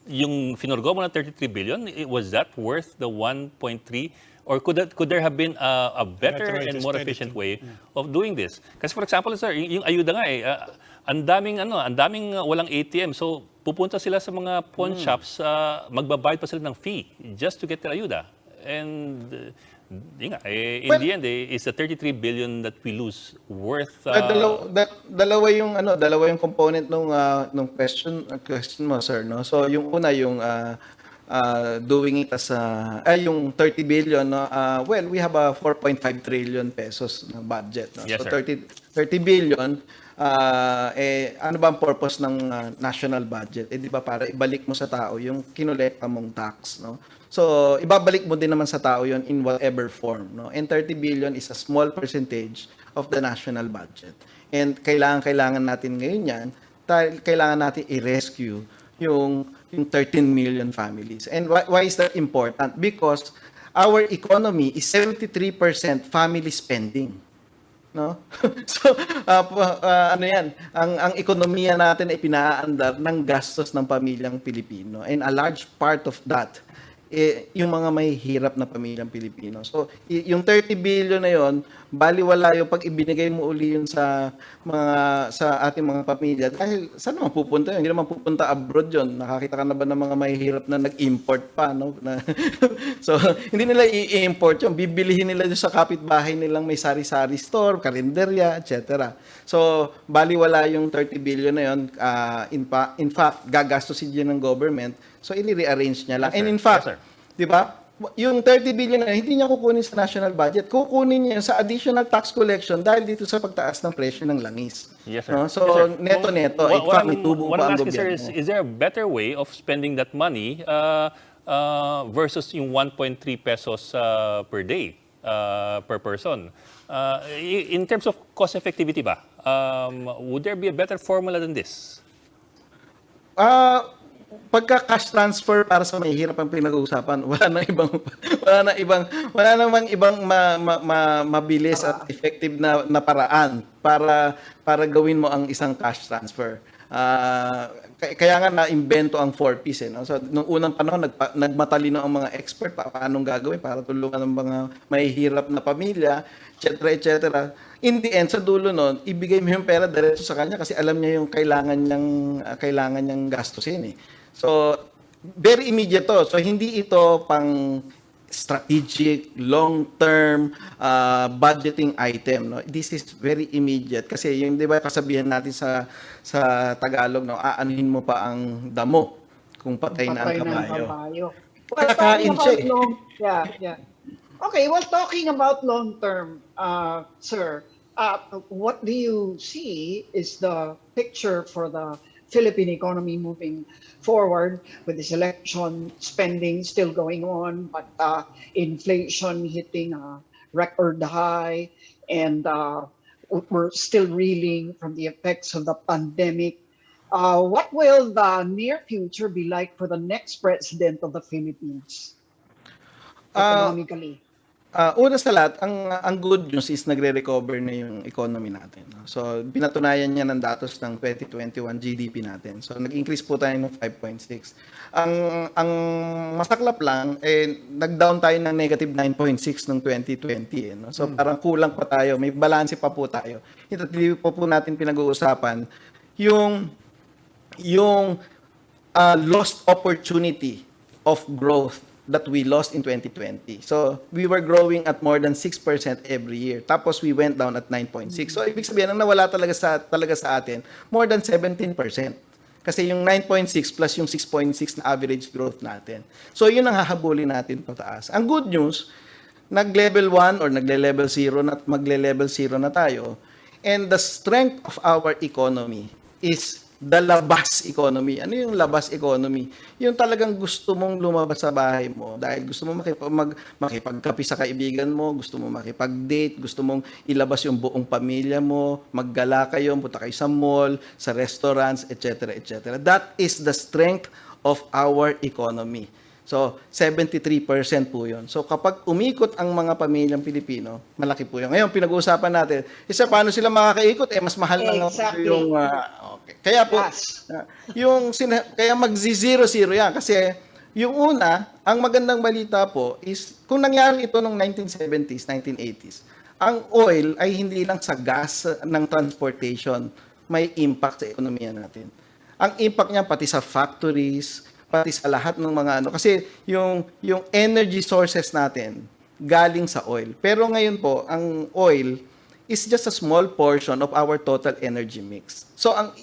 yung finorgo mo na 33 billion, was that worth the 1.3? Or could there have been a better way and to more spend it. efficient way of doing this? Kasi for example, sir, yung ayuda nga ang daming walang ATM. So pupunta sila sa mga pawn shops, magbabayad pa sila ng fee just to get their ayuda. And in the end, it's the 33 billion that we lose worth. Dalawa yung component nung question mo, sir, no. So yung una yung doing it as yung 30 billion, no. Well, we have a 4.5 trillion pesos na budget, no. Yes, so sir. 30 billion ano ba ang purpose ng national budget? Di ba para ibalik mo sa tao yung kinolekta mong tax, no? So, ibabalik mo din naman sa tao yon in whatever form, no? And 30 billion is a small percentage of the national budget. And kailangan natin ngayon yan, kailangan natin i-rescue yung 13 million families. And why is that important? Because our economy is 73% family spending. No? So, ano yan, ang ekonomiya natin ay pinaandar ng gastos ng pamilyang Pilipino. And a large part of that, yung mga may hirap na pamilyang Pilipino. So, yung 30 billion na yon, baliwala yung pag ibinigay mo uli yun sa ating mga pamilya. Dahil saan naman pupunta yun? Hindi naman pupunta abroad yun. Nakakita ka na ba ng mga may hirap na nag-import pa? No? So, hindi nila i-import yun. Bibilihin nila yun sa kapitbahay nilang may sari-sari store, karinderya, etc. So, baliwala yung 30 billion na yun. In fact, gagastusin yun ng government. So, i-rearrange niya lang. Yes, And in sir. fact, Yes, sir. di ba, yung 30 billion na hindi niya kukunin sa national budget, kukunin niya sa additional tax collection dahil dito sa pagtaas ng presyo ng langis. Yes, sir. No? So, Yes, sir. neto-neto. In What fact, may tubo what pa I'm ang asking, sir, gobyerno. is there a better way of spending that money versus yung 1.3 pesos per day per person? In terms of cost effectivity ba, would there be a better formula than this? Pagka cash transfer para sa mahihirap ang pinag-uusapan, wala namang ibang mabilis at effective na paraan para gawin mo ang isang cash transfer. Kaya nga na-invento ang 4Ps, no? So nung unang panahon nagmatalino ang mga expert paano gagawin para tulungan ng mga mahihirap na pamilya, etc. In the end, sa dulo nun, ibigay mo yung pera diretso sa kanya kasi alam niya yung kailangan niyang gastusin, eh. So, very immediate to. So, hindi ito pang strategic, long-term budgeting item, no? This is very immediate kasi yung, di ba, kasabihan natin sa Tagalog, no, aanuhin mo pa ang damo kung patay na ang kabayo. Well, Kakain siya, eh. Yeah. Okay, well, talking about long-term, sir, what do you see is the picture for the Philippine economy moving forward with this election spending still going on, but inflation hitting a record high, and we're still reeling from the effects of the pandemic. What will the near future be like for the next president of the Philippines economically? Una sa lahat, ang good news is nagre-recover na yung economy natin, no? So, pinatunayan niya ng datos ng 2021 GDP natin. So, nag-increase po tayo ng 5.6. Ang masaklap lang, nag-down tayo ng negative 9.6 ng 2020. No? So, parang kulang pa tayo. May balanse pa po tayo. Hindi po natin pinag-uusapan yung lost opportunity of growth that we lost in 2020. So, we were growing at more than 6% every year. Tapos, we went down at 9.6. So, ibig sabihin, ang nawala talaga sa atin, more than 17%. Kasi yung 9.6 plus yung 6.6 na average growth natin. So, yun ang hahabulin natin pataas. Ang good news, nag-level 1 or nagle-level 0 na, magle-level 0 na tayo, And the strength of our economy is the labas economy. Ano yung labas economy? Yung talagang gusto mong lumabas sa bahay mo dahil gusto mo makipagkapi sa kaibigan mo, gusto mo makipag-date, gusto mong ilabas yung buong pamilya mo, maggala kayo, punta kayo sa mall, sa restaurants, etc., etc. That is the strength of our economy. So, 73% po yun. So, kapag umikot ang mga pamilyang Pilipino, malaki po yun. Ngayon, pinag-uusapan natin, paano sila makakaikot? Mas mahal na nga Exactly. yung... okay. Kaya po, kaya mag-0-0 yan. Kasi yung una, ang magandang balita po is, kung nangyari ito noong 1970s, 1980s, ang oil ay hindi lang sa gas ng transportation may impact sa ekonomiya natin. Ang impact niya pati sa factories, pati sa lahat ng mga ano. Kasi yung energy sources natin galing sa oil. Pero ngayon po, ang oil is just a small portion of our total energy mix. So, ang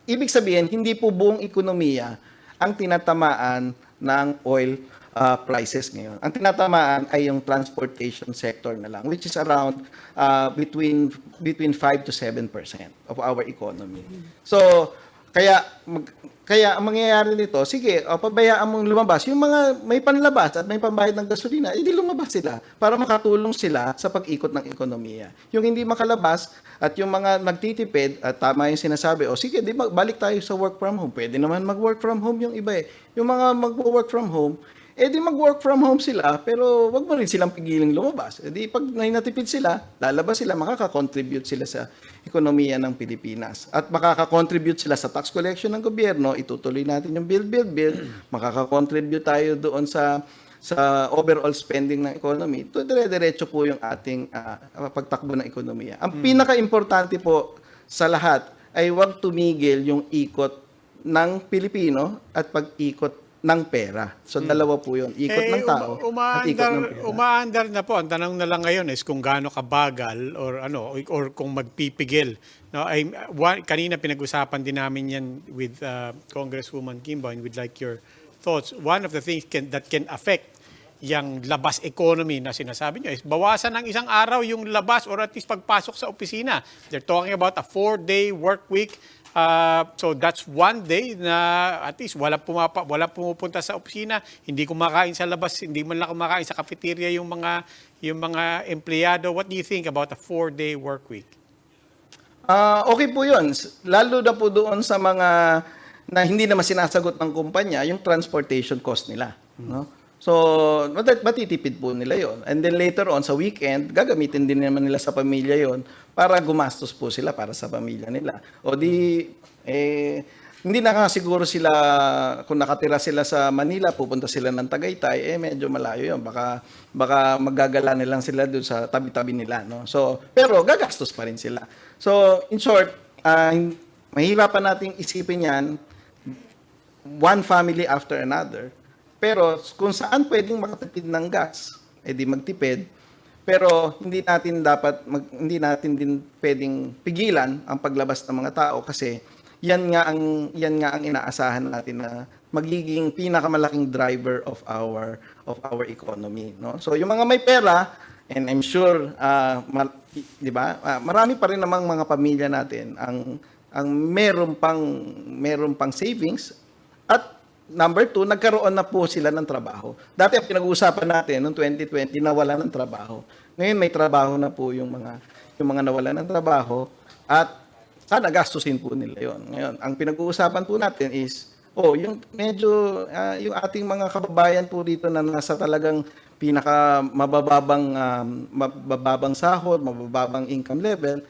ibig sabihin, hindi po buong ekonomiya ang tinatamaan ng oil prices ngayon. Ang tinatamaan ay yung transportation sector na lang, which is around between 5 to 7% of our economy. So, kaya ang mangyayari nito, sige, pabayaan mong lumabas. Yung mga may panlabas at may pambayad ng gasolina, edi lumabas sila para makatulong sila sa pag-ikot ng ekonomiya. Yung hindi makalabas at yung mga nagtitipid, at tama yung sinasabi, sige, di balik tayo sa work from home. Pwede naman mag-work from home yung iba eh. Yung mga mag-work from home, di mag-work from home sila, pero wag mo rin silang pigiling lumabas. Di pag natipid sila, lalabas sila, makaka-contribute sila sa ekonomiya ng Pilipinas. At makaka-contribute sila sa tax collection ng gobyerno, itutuloy natin yung build. Makaka-contribute tayo doon sa overall spending ng economy. Ito, dire-diretso po yung ating pagtakbo ng ekonomiya. Ang pinaka-importante po sa lahat ay wag tumigil yung ikot ng Pilipino at pag-ikot ng pera. So, dalawa po yun. Ikot ng tao at ikot ng pera. Umaandar na po. Ang tanong na lang ngayon is kung gaano kabagal or kung magpipigil. No, kanina pinag-usapan din namin yan with Congresswoman Kimbo and we'd like your thoughts. One of the things that can affect yung labas economy na sinasabi nyo is bawasan ng isang araw yung labas or at least pagpasok sa opisina. They're talking about a 4-day work week. So that's one day na at least wala pumupunta sa opisina, hindi kumakain sa labas, hindi man lang kumakain sa cafeteria yung mga empleyado. What do you think about a 4-day work week? Okay po 'yun. Lalo na po doon sa mga na hindi naman sinasagot ng kumpanya yung transportation cost nila, no? So, matitipid po nila yon. And then later on, sa weekend, gagamitin din naman nila sa pamilya yon para gumastos po sila para sa pamilya nila. O hindi na siguro sila, kung nakatira sila sa Manila, pupunta sila ng Tagaytay, medyo malayo yun. Baka maggagala nilang sila doon sa tabi-tabi nila. No? So, pero gagastos pa rin sila. So, in short, mahirapan nating isipin yan, one family after another. Pero kung saan pwedeng makatipid ng gas, di magtipid. Pero hindi natin din pwedeng pigilan ang paglabas ng mga tao kasi yan nga ang inaasahan natin na magiging pinakamalaking driver of our economy, no? So yung mga may pera, and I'm sure di ba? Marami pa rin namang mga pamilya natin ang meron pang savings at number 2, nagkaroon na po sila ng trabaho. Dati ang pinag-uusapan natin noong 2020 nawala ng trabaho. Ngayon may trabaho na po yung mga nawala ng trabaho at sana gastusin po nila yon. Ngayon, ang pinag-uusapan po natin is yung medyo yung ating mga kababayan po dito na nasa talagang pinaka mababang sahod, mababang income level,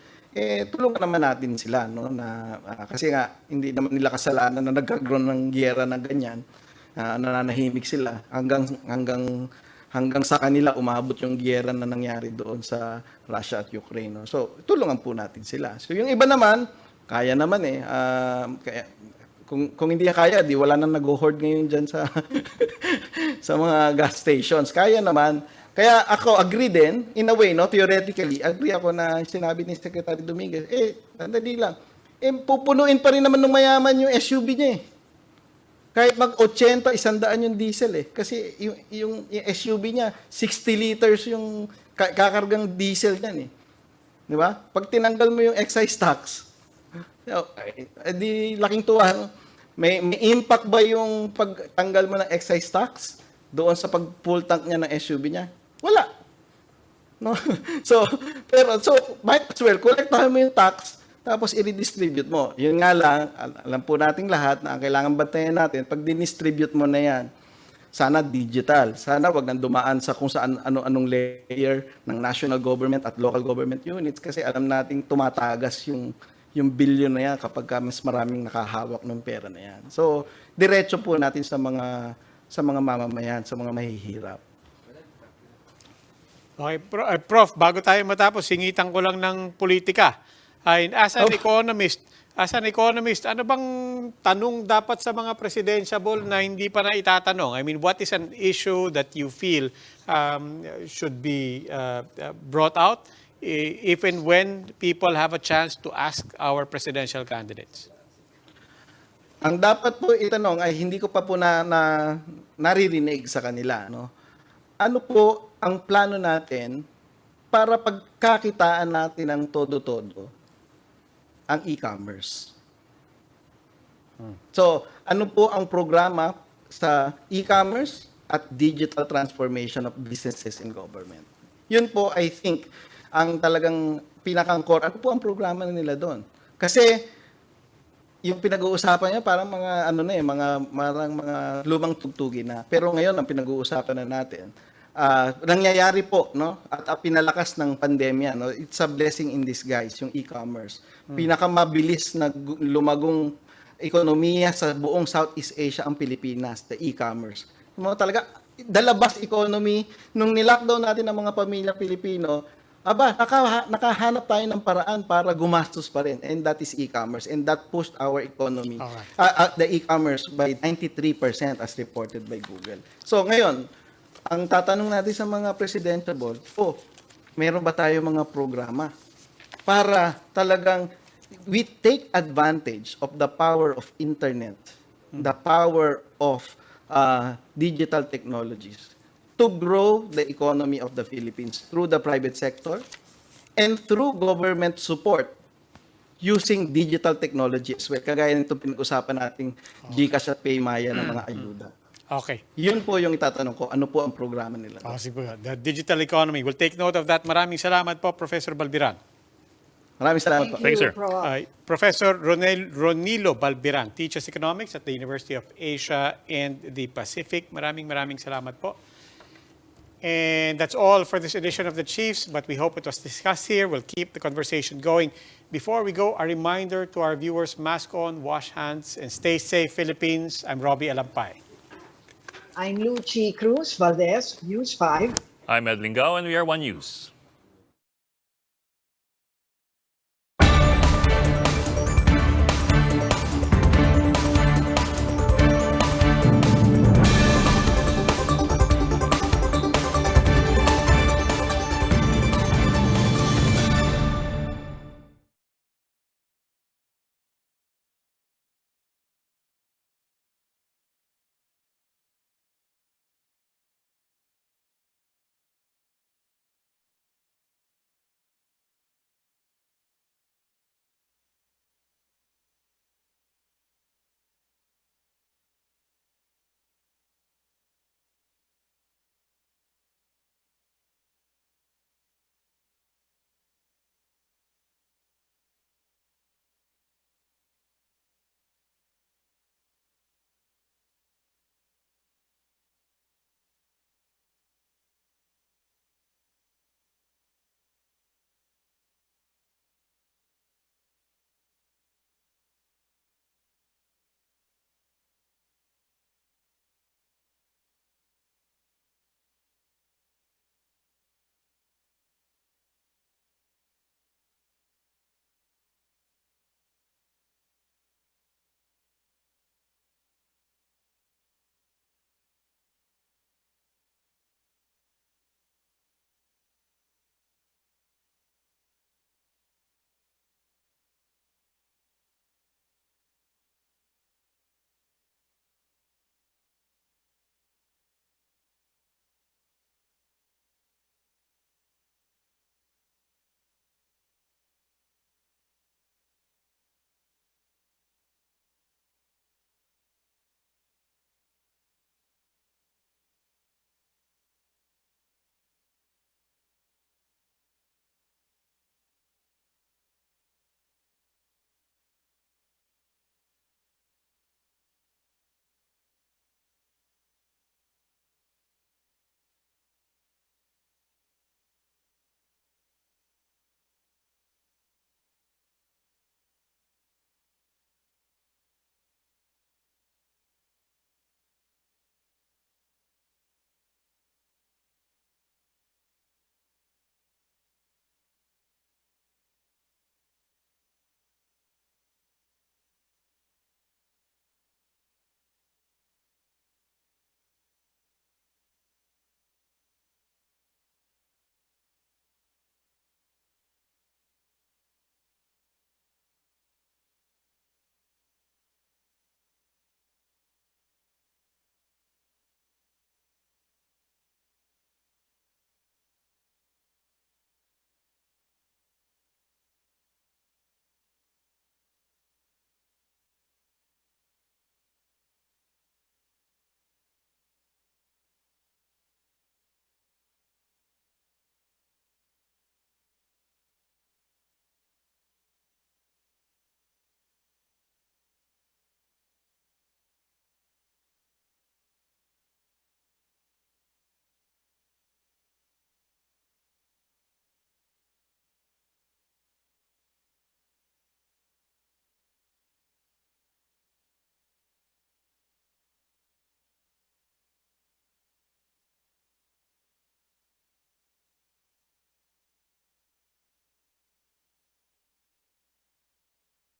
tulungan naman natin sila, no, na kasi nga hindi naman nila kasalanan na nagkaroon ng giyera na ganyan, nananahimik sila hanggang sa kanila umabot yung giyera na nangyari doon sa Russia at Ukraine, no? So tulungan po natin sila. So yung iba naman kaya naman kaya kung hindi kaya, di wala nang nag-hoard ngayon diyan sa sa mga gas stations. Kaya naman. Kaya ako agree din, in a way, no, theoretically, agree ako na sinabi ni Secretary Dominguez, dali lang. Pupunuin pa rin naman ng mayaman yung SUV niya . Kahit mag-80, 100 yung diesel . Kasi yung SUV niya, 60 liters yung kakargang diesel niyan . Di ba? Pag tinanggal mo yung excise tax, di laking tuwa. No? May impact ba yung pagtanggal mo ng excise tax doon sa pag-full tank niya ng SUV niya? Wala. No? So might as well, kolektahin mo yung tax, tapos i-redistribute mo. Yun nga lang, alam po nating lahat na ang kailangan bantayan natin, pag dinistribute mo na yan, sana digital. Sana wag nang dumaan sa kung saan ano-anong layer ng national government at local government units kasi alam nating tumatagas yung billion na yan kapag mas maraming nakahawak ng pera na yan. So, diretso po natin sa mga mamamayan, sa mga mahihirap. Okay, Prof, bago tayo matapos, singitan ko lang ng politika. As an economist, ano bang tanong dapat sa mga presidentiable na hindi pa na itatanong? I mean, what is an issue that you feel should be brought out if and when people have a chance to ask our presidential candidates? Ang dapat po itanong ay hindi ko pa po naririnig sa kanila. No? Ano po ang plano natin para pagkakitaan natin ng todo-todo ang e-commerce? So, ano po ang programa sa e-commerce at digital transformation of businesses in government? Yun po, I think, ang talagang pinakang-core. Ano po ang programa nila doon? Kasi, yung pinag-uusapan niya parang mga mga lumang tugtugin na. Pero ngayon ang pinag-uusapan na natin, nangyayari po, no? At pinalakas ng pandemya, no? It's a blessing in disguise yung e-commerce. Pinakamabilis na lumagong ekonomiya sa buong Southeast Asia ang Pilipinas, the e-commerce. Talaga the labas economy nung ni-lockdown natin ang mga pamilya Pilipino, nakahanap tayo ng paraan para gumastos pa rin, and that is e-commerce, and that pushed our economy, the e-commerce by 93% as reported by Google. So ngayon, ang tatanong natin sa mga presidentiable, meron ba tayo mga programa para talagang we take advantage of the power of internet, the power of digital technologies to grow the economy of the Philippines through the private sector and through government support using digital technology as well. Kagaya nito pinag-usapan nating GCash at Paymaya ng mga ayuda. Okay. Yun po yung itatanong ko, ano po ang programa nila? The digital economy. We'll take note of that. Maraming salamat po, Professor Balbiran. Maraming salamat po. Thank you, sir. Professor Ronilo Balbiran teaches economics at the University of Asia and the Pacific. Maraming salamat po. And that's all for this edition of the Chiefs, but we hope it was discussed here. We'll keep the conversation going. Before we go, a reminder to our viewers, mask on, wash hands, and stay safe, Philippines. I'm Robbie Alampay. I'm Lucy Cruz Valdez, News 5. I'm Ed Lingao, and we are One News.